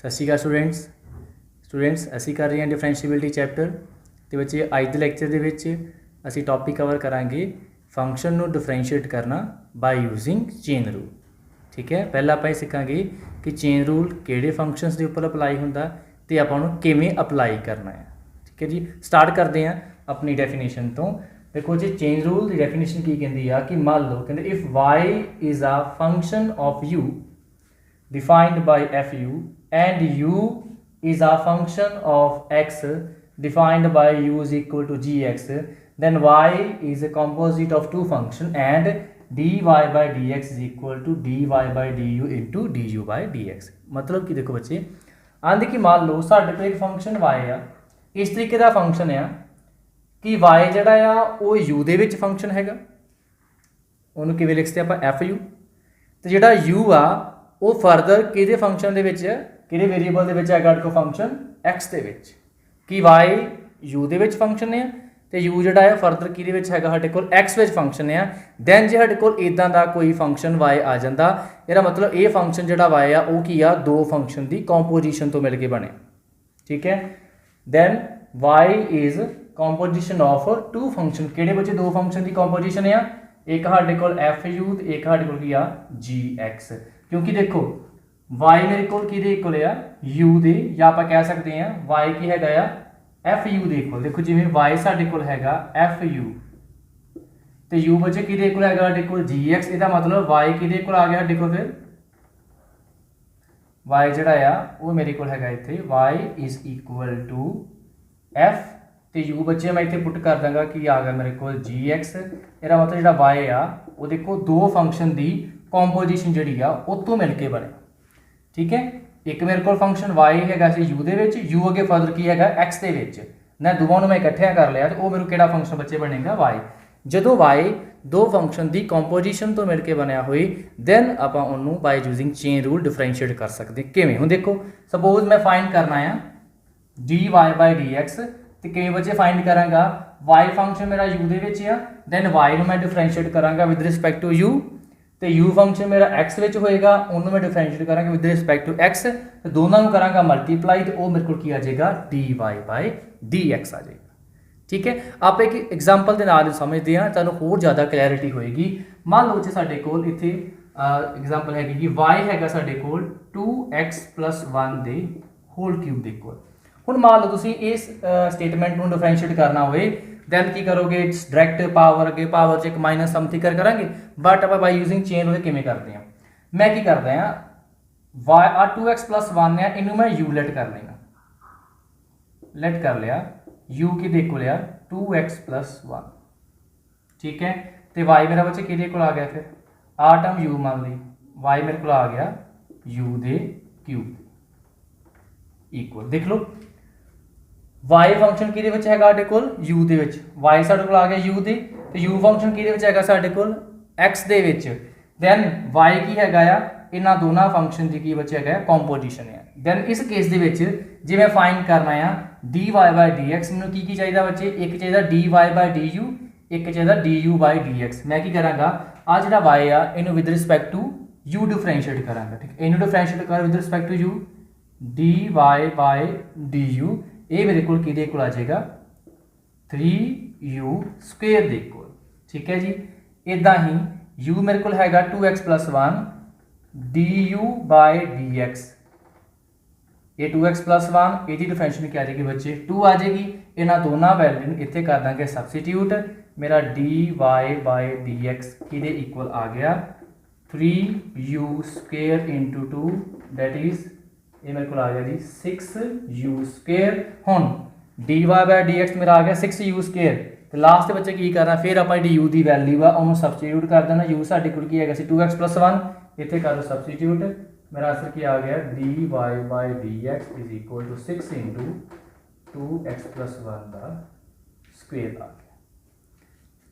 सत श्री अकाल स्टूडेंट्स असी कर रहे हैं डिफरेंशिएबिलिटी चैप्टर। तो बच्चे अज के लैक्चर के असी टॉपिक कवर करांगे फंक्शन को डिफरेंशिएट करना बाय यूजिंग चेन रूल। ठीक है, पहला आप सीखांगे कि चेन रूल किहड़े फंक्शनस के उपर अपलाई हुंदा ते आपां नूं किवें अपलाई करना है। ठीक है जी, स्टार्ट करते हैं अपनी डेफिनेशन तो। देखो जी, चेन रूल की डेफिनेशन की कहती है कि मान लो कहते if y is a function of u defined by fu and u is a function of x defined by u is equal to gx, then y is a composite of two function and dy by dx is equal to dy by du into du by dx। मतलब कि देखो बच्चे आंदे कि मान लो साढ़े को एक फंक्शन y आ, इस तरीके का फंक्शन आ कि y जिहड़ा आ वो u दे विच फंक्शन हैगा, उन्होंने किवें लिख सकते आपां एफ यू, तो जिहड़ा u आ वो फरदर किहदे फंक्शन दे विच किहड़े वेरीएबल दे विच हैगा को फंक्शन x दे विच कि y u दे विच फंक्शन है तो u जिहड़ा है फरदर किहदे विच हैगा साडे कोल x विच फंक्शन है। दैन जे साडे कोल इदां दा कोई फंक्शन y आ जांदा, इहदा मतलब ये फंक्शन जिहड़ा y आ वो की आ दो फंक्शन की कंपोजिशन तो मिल के बने। ठीक है, then y is composition of two function, किहड़े बच्चे दो फंक्शन की कंपोजिशन है, एक साडे कोल एफ यू तो एक साडे कोल की आ जी एक्स। क्योंकि देखो y मेरे को किहदे इक्वल आ u दे, या आप कह सकते हैं y की हैगा आ एफ यू दे इक्वल। देखो जिवें y साडे कोल हैगा एफ यू तो u बच्चे किहदे इक्वल हैगा साडे कोल जी एक्स, इसदा मतलब y किहदे इक्वल आ गया साडे कोल, फिर y जिहड़ा आ वो मेरे कोल हैगा इत्थे y is equal to f तो u बच्चे मैं इत्थे पुट कर दांगा कि आ गया मेरे को जी एक्स। इसदा मतलब जिहड़ा y आ वो देखो दो फंक्शन की कंपोजिशन जिहड़ी आ उत्तों मिल के बने। ठीक है, एक मेरे को फंक्शन y हैगा सी u दे विच, u अगे फर्दर की हैगा x दे विच, मैं दोवां नूं मैं इकट्ठिया कर लिया तो वो मेरे किहड़ा फंक्शन बच्चे बनेगा y। जदों y दो फंक्शन की कंपोजिशन तो मिल के बनया होई दैन आपां उहनूं by using chain rule differentiate कर सकते। किवें हुण देखो सपोज मैं फाइंड करना है dy by dx तो किवें बच्चे फाइंड करांगा, y फंक्शन मेरा u दे विच आ, दैन y नूं मैं डिफरेंशिएट करांगा विद रिस्पैक्ट टू u, तो u फंक्शन मेरा x विच होएगा, उन्होंने मैं डिफरेंशिएट करांगा विद रिस्पैक्ट टू x, तो दोनों को करांगा मल्टीप्लाई तो वो मेरे को की आ जाएगा dy by dx आ जाएगा। ठीक है, आप एक एग्जाम्पल के नाल समझते हैं तुहानूं होर ज़्यादा क्लैरिटी होएगी। मान लो जी साडे कोल इत्थे एग्जाम्पल है कि y हैगा साडे कोल 2x+1 दे होल क्यूब दे कोल। हुण मान लो तुसीं इस स्टेटमेंट नूं डिफरेंशिएट करना होए दैन की करोगे डायरैक्ट पावर अगे पावर च एक माइनस समथिंग कर करांगे, बट आप बाय यूजिंग चेन रूल किवें करते हैं, मैं की करदा हां y आ 2x+1 है इनू मैं u लेट कर लेना, लेट कर लिया u की देखो लिया 2x+1। ठीक है, तो y मेरा बच्चे किहदे कोल आ गया, फिर आ टर्म u मान ली y मेरे को आ गया u दे क्यूब इक्वल। देख लो y फंक्शन किहदे विच हैगा साडे कोल u दे विच, y साडे कोल आ गया u दे, तो u फंक्शन किहदे विच हैगा साडे कोल x दे विच, दैन y की हैगा आ इन्हां दोनों फंक्शन दी की विच हैगा कंपोजिशन है। दैन इस केस दे विच जे मैं फाइंड करना है dy by dx, मैनूं की चाहिदा बच्चे, एक चाहिदा dy by du, एक चाहिदा du by dx। मैं की करांगा आ जिहड़ा y आ इनू with respect to u differentiate करांगा। ठीक, इनू डिफरेंशिएट कर with respect to u dy by du, ये मेरे को किहदे कोल आ जाएगा 3u² दे कोल। ठीक है जी, इदां ही u मेरे को हैगा 2x+1 du by dx, ये 2x+1 ਇਹਦੀ डिफरेंशिएशन क्या आ जाएगी बच्चे 2 आ जाएगी, इन्हां दोनों वैल्यू इत्थे कर देंगे सबस्टिट्यूट, मेरा dy by dx किहदे इक्वल आ गया 3u² इंटू 2 दैट इज ये मेरे को आ गया जी 6u²। हुण dy by dx मेरा आ गया 6u², तो लास्ट बच्चे की करना फिर आप du की वैल्यू आ उन्होंने सबस्टिट्यूट कर देना, u साडे कोल की हैगा सी 2x+1, इत्थे कर दो सबस्टिट्यूट, मेरा आंसर की आ गया dy by dx is equal to 6 into 2x+1 का स्क्वेयर आ गया।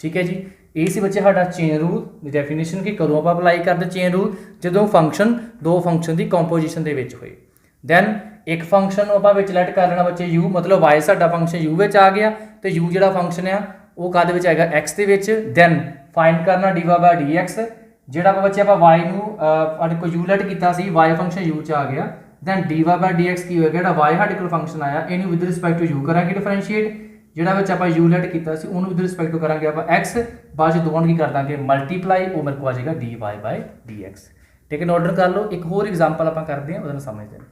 ठीक है जी, ये सी बच्चे साडा चेन रूल दी डेफिनेशन कि कदों आप अप्लाई करते चेन रूल, जदों फंक्शन दो फंक्शन की कंपोजिशन दे विच होए। दैन एक फंक्शन आप लैट कर लेना बच्चे u, मतलब y साडा फंक्शन u विच आ गया, तो u जिहड़ा फंक्शन आ वो काहदे विच आएगा x दे विच। दैन फाइंड करना dy by dx, जिहड़ा बच्चे आप y नूं साडे को u लैट कीता सी y फंक्शन u च आ गया दैन dy बाय dx की होएगा जिहड़ा y साडे कोल फंक्शन आया इनू विद रिस्पेक्ट टू u करांगे डिफरेंशिएट जिहड़ा विच आपां u लेट कीता सी उहनू विद रिस्पेक्ट टू करांगे आपां x बाद च दोवां की कर दांगे मल्टीप्लाई वो मेरे को आ जाएगा dy बाय dx। ठीक है नोट कर लो। एक होर एग्जांपल आपां करते हैं उहदे समझते हैं।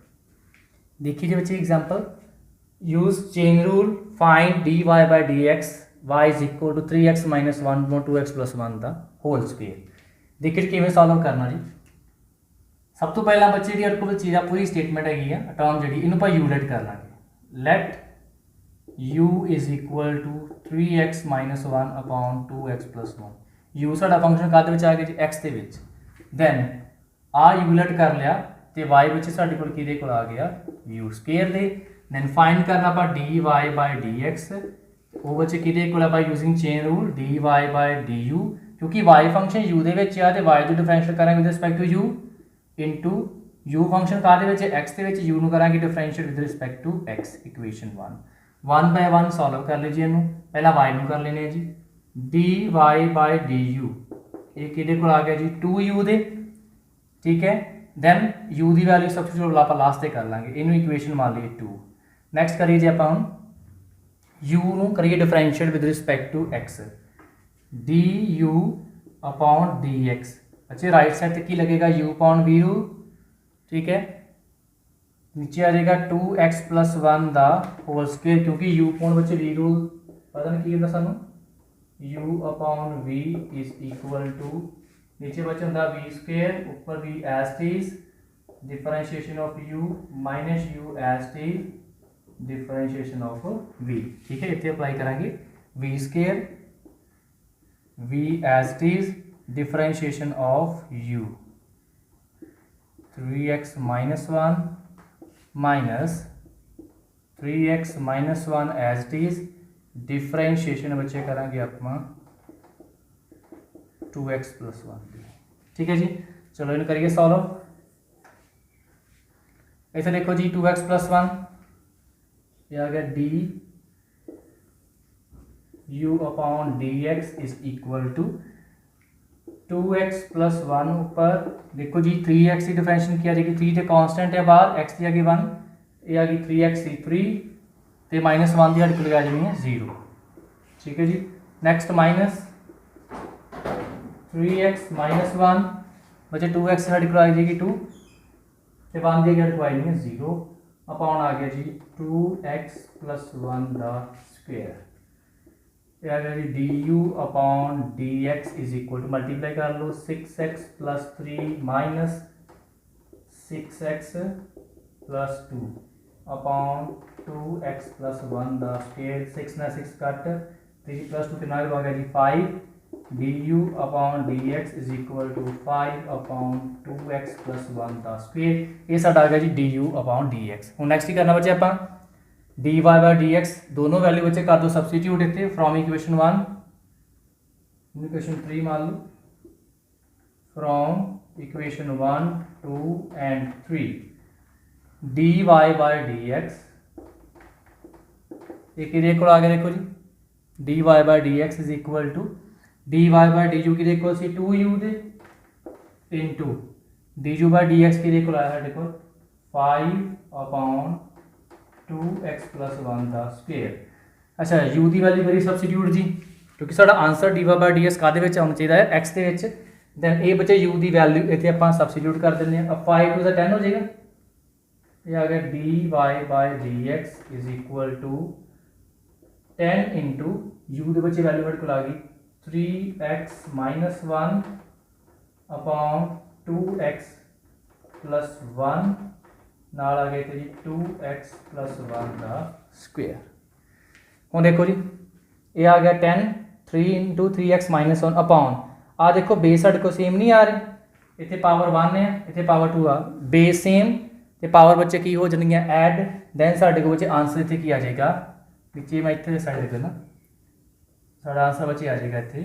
देखिए जी बच्चे example use chain rule find dy by dx y is equal to 3x minus 1 more 2x plus 1 दा होल स्क्वेयर। देखिए किवें सॉल्व करना जी। सब तो पहला बच्चे जी आपको चीज़ पूरी स्टेटमेंट हैगी है टर्म जी इनू आप यू लेट कर लाँगे let u is equal to 3x minus 1 upon 2x plus 1 u साडा फंक्शन काहदे विच आ गया जी x दे विच दैन आ यू लेट कर लिया तो y बच्चे साडे कोल किहदे कोल आ गया u स्क्वेयर दे दैन फाइंड करना आपां dy बाय dx वो बच्चे किहदे कोल आपां using chain rule dy by du क्योंकि y फंक्शन u दे विच आ ते y दी डिफरेंशियल करांगे with respect to u into u function काहदे विच x दे विच u नू करांगे differentiate with respect to x equation 1 by 1 solve कर लीजिए इनू पहला y नू कर लेने जी dy बाय du ये किहदे कोल आ गया जी 2u दे ठीक है दैन u दी वैल्यू सबस्टिट्यूट आप लास्ट ते कर लांगे इनू इक्वेशन मान लीजिए 2। नैक्सट करिए जी आपां u नू करिए differentiate with respect to x du upon dx अच्छा राइट साइड तक की लगेगा u अपॉन v रूल ठीक है नीचे आ जाएगा 2x प्लस 1 दा होल स्क्वेयर क्योंकि u अपॉन बच्चे v रूल पता नहीं की कहता सानू u upon v is equal to नीचे बच्चे होंदा v स्क्वेयर ऊपर v as is differentiation of u minus u as is differentiation of v ठीक है इतने अप्लाई करांगे v square v as is differentiation of u 3x minus 1 minus 3x minus 1 as it is differentiation बच्चे करांगे अपना 2x plus 1 ठीक है जी। चलो इन करिए सॉल्व ऐसे देखो जी 2x प्लस 1 ये आ गया d u upon dx is equal to 2x plus 1 ऊपर देखो जी 3x की डिफरेंशिएशन किया जाएगी 3 तो कांस्टेंट है बाहर x की आ गई 1 ये आ गई 3x 3 तो माइनस 1 की हट आ जानी है 0 ठीक है जी। नैक्सट माइनस 3x माइनस 1 बचे 2x हट आ जाएगी 2 तो 1 की हट आ जानी है 0 अपॉन आ गया जी 2x प्लस 1 दा square du upon dx is equal to multiply कर लो 6x plus 3 minus 6x plus 2 upon 2x plus 1 दा स्क्वायर 6 ना 6 कट 3 प्लस 2 कितना आ गया जी 5 du upon dx is equal to 5 upon 2x plus 1 दा स्क्वायर ये साडा आ गया जी du अपॉन dx। हुण नेक्स्ट की करना बच्चे आपां dy बाय dx दोनों वैल्यू बच्चे कर दो सब्सटीट्यूट इतने फ्रॉम इक्वेशन 1 इक्वेशन 3 मान लो from equation 1 2 and 3 dy by dx एक को आ गया देखो जी dy by dx is equal to dy by du की देखो सी 2u दे इनटू du बाय dx की देखो आया देखो 5 अपॉन 2x प्लस 1 का स्क्वेयर। अच्छा u की वैल्यू करी सब्सटीट्यूट जी क्योंकि साडा आंसर dy बाय dx कादे विच आउणा चाहिए है x दे विच दैन ए बचे u की वैल्यू इत्थे आपां सब्सटीट्यूट कर दिंदे हैं 5 टू 10 हो जाएगा ये आ गया dy by dx is equal to 10 into u दे बचे वैल्यू हट को आ गई 3x minus 1 upon 2x plus 1 नाल आ गए थे जी 2x प्लस 1 का स्क्वेयर। हूँ देखो जी ये आ गया 10 3 इंटू 3x माइनस 1 अपॉन आ देखो बेस साढ़े को सेम नहीं आ रहे इतने पावर 1 है इतने पावर 2 आ बेस सेम तो पावर बच्चे की हो जाएंगे ऐड दैन साढ़े को बच्चे आंसर इतने की आ जाएगा नीचे मैं इतने साइड लिख देना साढ़ा आंसर बच्चे आ जाएगा इतने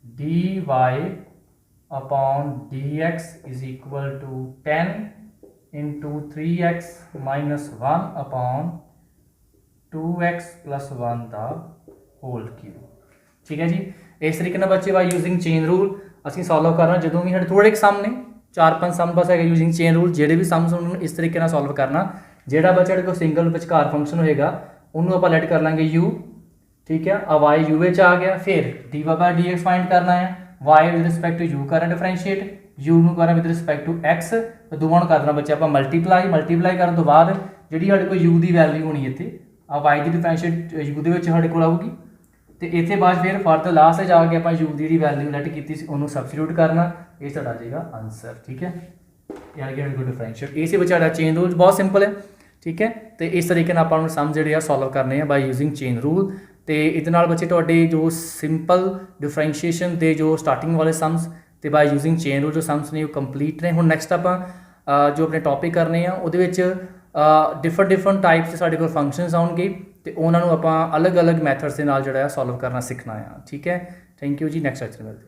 dy upon dx is equal to 10 into 3x minus 1 upon 2x plus 1 का होल क्यूब ठीक है जी। इस तरीके बच्चे बाय यूजिंग चेन रूल असीं सॉल्व करना जो भी साढ़े थोड़े सामने 4-5 ਸਮ ਬਸ ਹੈਗਾ ਯੂਜ਼ਿੰਗ ਚੇਨ ਰੂਲ। ਜਿਹੜੇ ਵੀ ਸਮਸ ਉਹਨਾਂ ਨੂੰ ਇਸ ਤਰੀਕੇ ਨਾਲ ਸੋਲਵ ਕਰਨਾ। ਜਿਹੜਾ ਬੱਚਾ ਕੋਲ ਸਿੰਗਲ ਵਿਚਕਾਰ ਫੰਕਸ਼ਨ ਹੋਏਗਾ ਉਹਨੂੰ ਆਪਾਂ ਲੈਟ ਕਰ ਲਾਂਗੇ u, ਠੀਕ ਹੈ। ਆ y u ਵਿੱਚ ਆ ਗਿਆ, ਫਿਰ dy/dx ਫਾਈਂਡ ਕਰਨਾ ਹੈ। y with respect to u ਕਰਨਾ ਡਿਫਰੈਂਸ਼ੀਏਟ, u ਨੂੰ ਕਰਨਾ ਵਿਦ ਰਿਸਪੈਕਟ ਟੂ x, ਤੇ ਦੋਵਾਂ ਨੂੰ ਕਰਨਾ ਬੱਚੇ ਆਪਾਂ ਮਲਟੀਪਲਾਈ ਕਰਨ ਤੋਂ ਬਾਅਦ ਜਿਹੜੀ ਸਾਡੇ ਕੋਲ u ਦੀ ਵੈਲਿਊ ਹੋਣੀ ਇੱਥੇ ਆ y ਦੀ ਡਿਫਰੈਂਸ਼ੀਏਟ u ਦੇ ਵਿੱਚ ਸਾਡੇ ਕੋਲ ਆਊਗੀ, ਤੇ ਇੱਥੇ ਬਾਅਦ ਫਿਰ ਫਰਦਰ ਲਾਸਟ 'ਤੇ ਜਾ ਕੇ ਆਪਾਂ u ਦੀ ਜਿਹੜੀ ਵੈਲਿਊ ਲੈਟ ਕੀਤੀ ਸੀ ਉਹਨੂੰ ਸਬਸਟੀਟਿਊਟ ਕਰਨਾ। ਇਹ ਸਾਡਾ ਆ ਜਾਏਗਾ ਆਨਸਰ, ਠੀਕ ਹੈ। ਯਾਨੀ ਕਿ ਸਾਡੇ ਕੋਲ ਡਿਫਰੈਂਸ਼ੀਏਟ ਇਹ ਸੀ ਬੱਚਾ ਸਾਡਾ ਚੇਨ ਰੂਲ, ਬਹੁਤ ਸਿੰਪਲ ਹੈ, ਠੀਕ ਹੈ। ਤੇ ਇਸ ਤਰੀਕੇ ਨਾਲ ਆਪਾਂ ਨੂੰ ਸਮ ਜਿਹੜੇ ਆ ਸੋਲਵ ਕਰਨੇ ਆ ਬਾਈ ਯੂਜ਼ਿੰਗ ਚੇਨ ਰੂਲ। ਤੇ ਇਹਦੇ ਨਾਲ ਬੱਚੇ ਤੁਹਾਡੇ ਜੋ ਸਿੰਪਲ ਡਿਫਰੈਂਸ਼ੀਏਸ਼ਨ ਦੇ ਜੋ ਸਟਾਰਟਿੰਗ ਵਾਲੇ ਸਮਸ ਤੇ ਬਾਈ ਯੂਜ਼ਿੰਗ ਚੇਨ ਰੂਲ ਜੋ ਸਮਸ ਨੇ ਉਹ ਕੰਪਲੀਟ ਨੇ। ਹੁਣ ਨੈਕਸਟ ਆਪਾਂ ਜੋ ਆਪਣੇ ਟੌਪਿਕ ਕਰਨੇ ਆ ਉਹਦੇ ਵਿੱਚ ਡਿਫਰੈਂਟ ਟਾਈਪਸ ਦੇ ਸਾਡੇ ਕੋਲ ਫੰਕਸ਼ਨਸ ਆਉਣਗੇ ਤੇ ਉਹਨਾਂ ਨੂੰ ਆਪਾਂ ਅਲੱਗ-ਅਲੱਗ ਮੈਥਡਸ ਦੇ ਨਾਲ ਜਿਹੜਾ ਹੈ ਸੋਲਵ ਕਰਨਾ ਸਿੱਖਣਾ ਆ, ਠੀਕ ਹੈ। ਥੈਂਕ ਯੂ ਜੀ, ਨੈਕਸਟ ਲੈਕਚਰ ਮਿਲਦੇ।